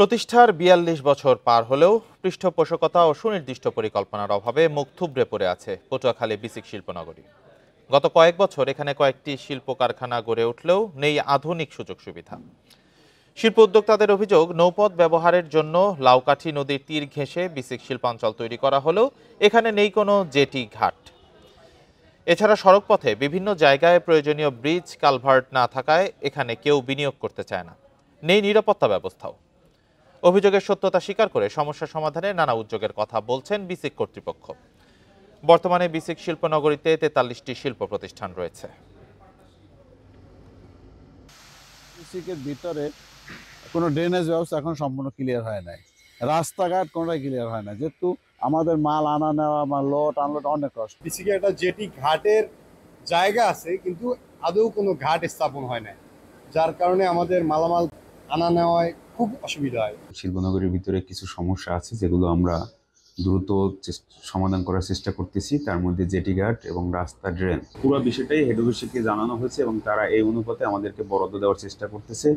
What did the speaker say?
প্রতিষ্ঠার ৪২ বছর পার হলেও পৃষ্ঠপোষকতা ও সুনির্দিষ্ট পরিকল্পনার অভাবে মুখ থুবড়ে পড়ে আছে পটুয়াখালী বিসিক শিল্পনগরী। গত কয়েক বছর এখানে কয়েকটি শিল্প কারখানা গড়ে উঠলেও নেই আধুনিক সুযোগ সুবিধা। শিল্প উদ্যোক্তাদের অভিযোগ, নৌপথ ব্যবহারের জন্য লাউকাঠি নদীর তীর ঘেঁষে বিসিক শিল্পাঞ্চল তৈরি করা হলেও এখানে নেই কোনো জেটি ঘাট। এছাড়া সড়কপথে বিভিন্ন জায়গায় প্রয়োজনীয় ব্রিজ কালভার্ট না থাকায় এখানে কেউ বিনিয়োগ করতে চায় না। নেই নিরাপত্তা ব্যবস্থাও। অভিযোগের সত্যতা স্বীকার করে সমস্যা সমাধানে নানা উদ্যোগের কথা বলছেন বিসিক কর্তৃপক্ষ। বর্তমানে বিসিক শিল্পনগরীতে ৪৩টি শিল্প প্রতিষ্ঠান রয়েছে। বিসিকের ভিতরে কোনো ড্রেনেজ ব্যবস্থা এখন সম্পূর্ণ ক্লিয়ার হয় নাই, রাস্তাঘাট কোনোটাই ক্লিয়ার হয় না, যেহেতু আমাদের মাল আনা নেওয়া, লোড আনলোড অনেক কষ্ট। বিসিকে একটা জেটি ঘাটের জায়গা আছে, কিন্তু আদৌ কোনো ঘাট স্থাপন হয় না, যার কারণে আমাদের মালামাল আনা নেওয়ায় খুব অসুবিধা হয়। শিল্পনগরীর ভিতরে কিছু সমস্যা আছে যেগুলো আমরা দ্রুত সমাধান করার চেষ্টা করতেছি। তার মধ্যে জেটি ঘাট এবং রাস্তা, ড্রেন, পুরো বিষয়টাই হেড অফিসকে জানানো হয়েছে এবং তারা এই অনুপাতে আমাদেরকে বরাদ্দ দেওয়ার চেষ্টা করতেছে।